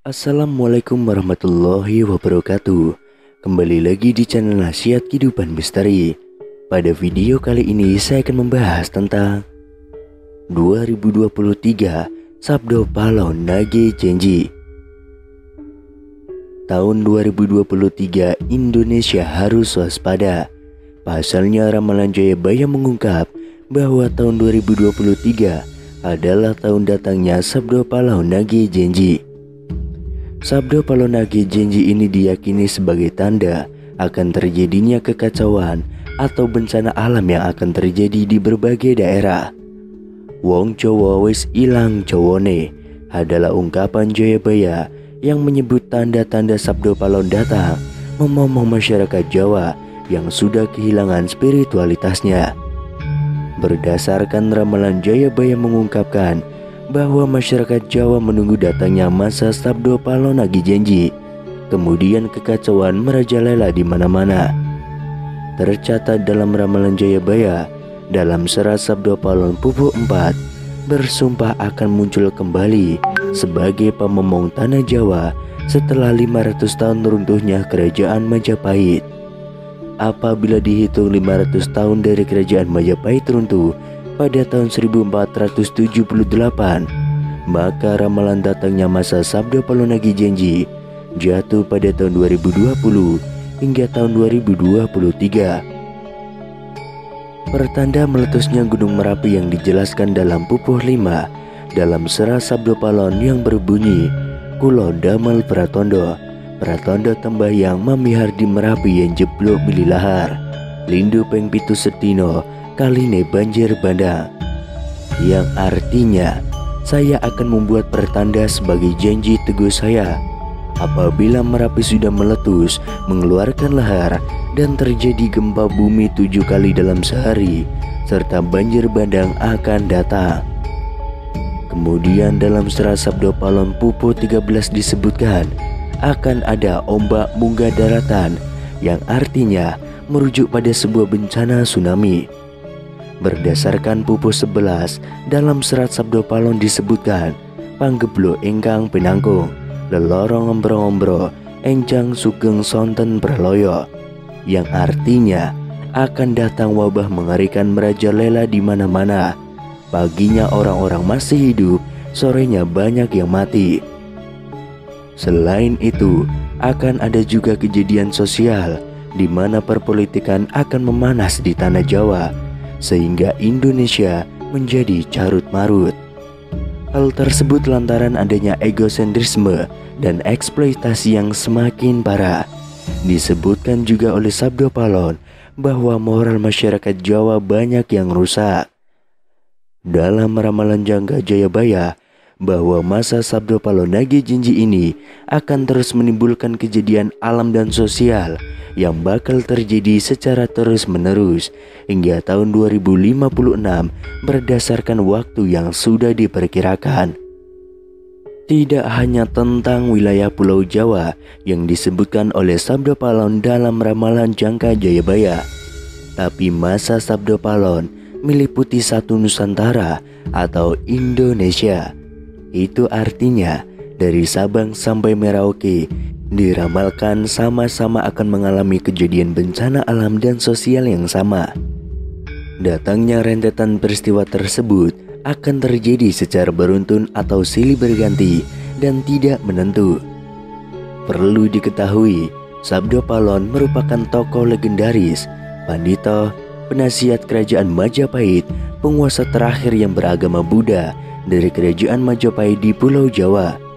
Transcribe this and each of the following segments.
Assalamualaikum warahmatullahi wabarakatuh. Kembali lagi di channel Nasihat Kehidupan Misteri. Pada video kali ini saya akan membahas tentang 2023 Sabdo Palon Nage Janji. Tahun 2023 Indonesia harus waspada. Pasalnya ramalan Jayabaya mengungkap bahwa tahun 2023 adalah tahun datangnya Sabdo Palon Nage Janji. Sabdo Palon Nage Janji ini diyakini sebagai tanda akan terjadinya kekacauan atau bencana alam yang akan terjadi di berbagai daerah. Wong Jawa wis ilang Jawane adalah ungkapan Jayabaya yang menyebut tanda-tanda Sabdo Palon datang memomong masyarakat Jawa yang sudah kehilangan spiritualitasnya. Berdasarkan ramalan Jayabaya mengungkapkan bahwa masyarakat Jawa menunggu datangnya masa Sabdo Palon Nage Janji. Kemudian kekacauan merajalela di mana-mana. Tercatat dalam ramalan Jayabaya, dalam serat Sabdo Palon Pupuk 4, bersumpah akan muncul kembali sebagai pemomong tanah Jawa setelah 500 tahun runtuhnya kerajaan Majapahit. Apabila dihitung 500 tahun dari kerajaan Majapahit runtuh pada tahun 1478, maka ramalan datangnya masa Sabdo Palon Nage Janji jatuh pada tahun 2020 hingga tahun 2023. Pertanda meletusnya Gunung Merapi yang dijelaskan dalam Pupuh 5 dalam serat Sabdo Palon yang berbunyi, Kulo damel pratondo, pratondo tembayang mamihar di Merapi yang jeblok mililahar, lindu peng pitu setino kaline banjir bandang, yang artinya saya akan membuat pertanda sebagai janji teguh saya. Apabila Merapi sudah meletus mengeluarkan lahar dan terjadi gempa bumi 7 kali dalam sehari serta banjir bandang akan datang. Kemudian dalam serat Sabdo Palon Pupuh 13 disebutkan akan ada ombak munggah daratan yang artinya merujuk pada sebuah bencana tsunami. Berdasarkan Pupuh 11 dalam serat Sabdo Palon disebutkan panggeblo ingkang pinangkung lelorong ombro-ombro enjang sugeng sonten praloyo, yang artinya akan datang wabah mengerikan merajalela di mana-mana. Paginya orang-orang masih hidup, sorenya banyak yang mati. Selain itu, akan ada juga kejadian sosial di mana perpolitikan akan memanas di tanah Jawa sehingga Indonesia menjadi carut-marut. Hal tersebut lantaran adanya egosentrisme dan eksploitasi yang semakin parah. Disebutkan juga oleh Sabdo Palon bahwa moral masyarakat Jawa banyak yang rusak. Dalam ramalan jangka Jayabaya bahwa masa Sabdo Palon Nage Janji ini akan terus menimbulkan kejadian alam dan sosial yang bakal terjadi secara terus-menerus hingga tahun 2056 berdasarkan waktu yang sudah diperkirakan. Tidak hanya tentang wilayah Pulau Jawa yang disebutkan oleh Sabdo Palon dalam ramalan jangka Jayabaya, tapi masa Sabdo Palon meliputi satu Nusantara atau Indonesia. Itu artinya dari Sabang sampai Merauke diramalkan sama-sama akan mengalami kejadian bencana alam dan sosial yang sama. Datangnya rentetan peristiwa tersebut akan terjadi secara beruntun atau silih berganti dan tidak menentu. Perlu diketahui, Sabdo Palon merupakan tokoh legendaris, pandito, penasihat kerajaan Majapahit, penguasa terakhir yang beragama Buddha dari kerajaan Majapahit di Pulau Jawa.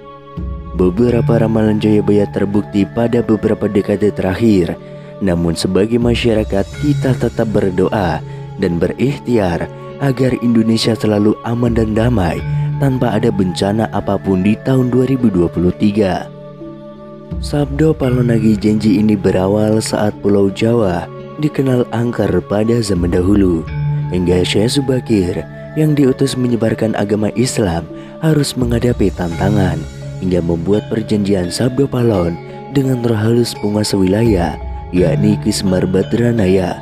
Beberapa ramalan Jayabaya terbukti pada beberapa dekade terakhir. Namun sebagai masyarakat kita tetap berdoa dan berikhtiar agar Indonesia selalu aman dan damai tanpa ada bencana apapun di tahun 2023. Sabdo Palon Nage Janji ini berawal saat Pulau Jawa dikenal angker pada zaman dahulu, hingga Syekh Subakir yang diutus menyebarkan agama Islam harus menghadapi tantangan hingga membuat perjanjian Sabdo Palon dengan roh halus penguasa wilayah, yakni Ki Semar Badranaya.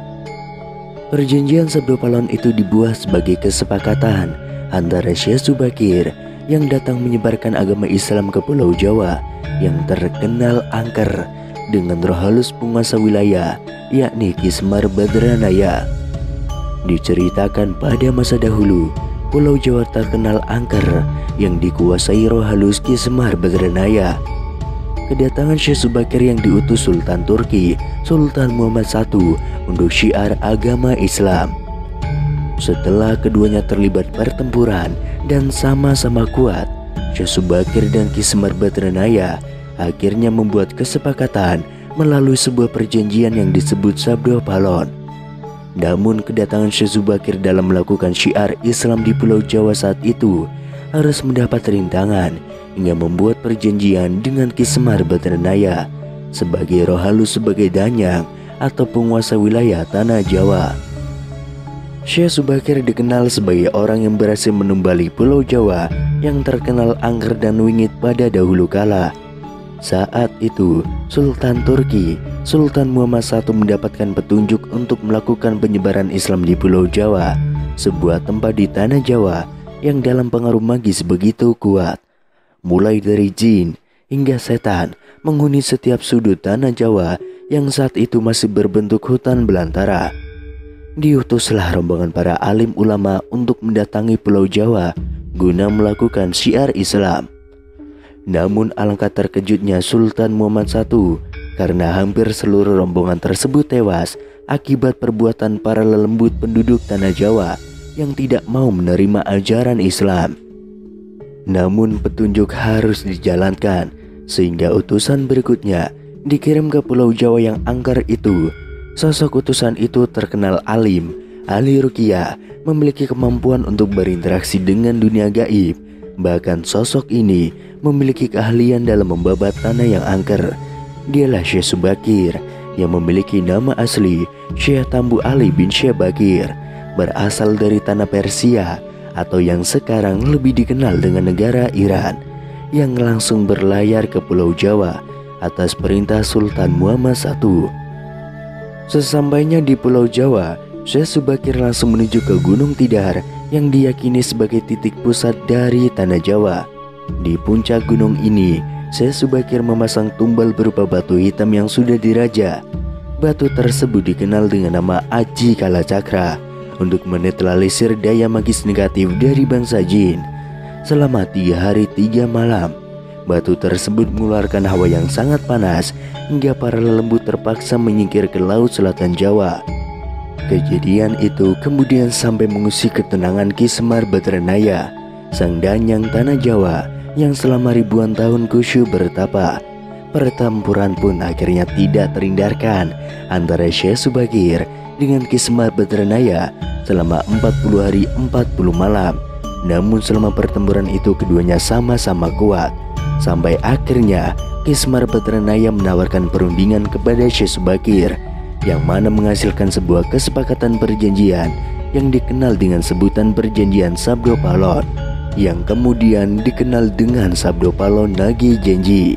Perjanjian Sabdo Palon itu dibuat sebagai kesepakatan antara Syekh Subakir yang datang menyebarkan agama Islam ke Pulau Jawa yang terkenal angker dengan roh halus penguasa wilayah, yakni Ki Semar Badranaya. Diceritakan pada masa dahulu, Pulau Jawa terkenal angker yang dikuasai roh halus Ki Semar Badranaya. Kedatangan Syekh Subakir yang diutus Sultan Turki, Sultan Muhammad I, untuk syiar agama Islam. Setelah keduanya terlibat pertempuran dan sama-sama kuat, Syekh Subakir dan Ki Semar Badranaya akhirnya membuat kesepakatan melalui sebuah perjanjian yang disebut Sabdo Palon. Namun kedatangan Syekh Subakir dalam melakukan syiar Islam di Pulau Jawa saat itu harus mendapat rintangan hingga membuat perjanjian dengan Ki Semar Badranaya sebagai roh halus sebagai danyang atau penguasa wilayah tanah Jawa. Syekh Subakir dikenal sebagai orang yang berhasil menumbali Pulau Jawa yang terkenal angker dan wingit pada dahulu kala. Saat itu, Sultan Turki, Sultan Muhammad I mendapatkan petunjuk untuk melakukan penyebaran Islam di Pulau Jawa, sebuah tempat di tanah Jawa yang dalam pengaruh magis begitu kuat. Mulai dari jin hingga setan menghuni setiap sudut tanah Jawa yang saat itu masih berbentuk hutan belantara. Diutuslah rombongan para alim ulama untuk mendatangi Pulau Jawa guna melakukan syiar Islam. Namun alangkah terkejutnya Sultan Muhammad I karena hampir seluruh rombongan tersebut tewas akibat perbuatan para lelembut penduduk tanah Jawa yang tidak mau menerima ajaran Islam. Namun petunjuk harus dijalankan, sehingga utusan berikutnya dikirim ke Pulau Jawa yang angker itu. Sosok utusan itu terkenal alim, ahli ruqyah, memiliki kemampuan untuk berinteraksi dengan dunia gaib. Bahkan sosok ini memiliki keahlian dalam membabat tanah yang angker. Dialah Syekh Subakir yang memiliki nama asli Syekh Tambu Ali bin Syekh Bakir, berasal dari tanah Persia atau yang sekarang lebih dikenal dengan negara Iran, yang langsung berlayar ke Pulau Jawa atas perintah Sultan Muhammad I. Sesampainya di Pulau Jawa, Syekh Subakir langsung menuju ke Gunung Tidar yang diyakini sebagai titik pusat dari tanah Jawa. Di puncak gunung ini, Syekh Subakir memasang tumbal berupa batu hitam yang sudah diraja. Batu tersebut dikenal dengan nama Aji Kalacakra untuk menetralisir daya magis negatif dari bangsa jin. Selama 3 hari 3 malam, batu tersebut mengeluarkan hawa yang sangat panas hingga para lelembut terpaksa menyingkir ke Laut Selatan Jawa. Kejadian itu kemudian sampai mengusik ketenangan Ki Semar Badranaya, sang danyang tanah Jawa yang selama ribuan tahun khusyuk bertapa. Pertempuran pun akhirnya tidak terhindarkan antara Syekh Subakir dengan Ki Semar Badranaya selama 40 hari 40 malam. Namun selama pertempuran itu keduanya sama-sama kuat, sampai akhirnya Ki Semar Badranaya menawarkan perundingan kepada Syekh Subakir, yang mana menghasilkan sebuah kesepakatan perjanjian yang dikenal dengan sebutan Perjanjian Sabdo Palon, yang kemudian dikenal dengan Sabdo Palon Nagi Janji.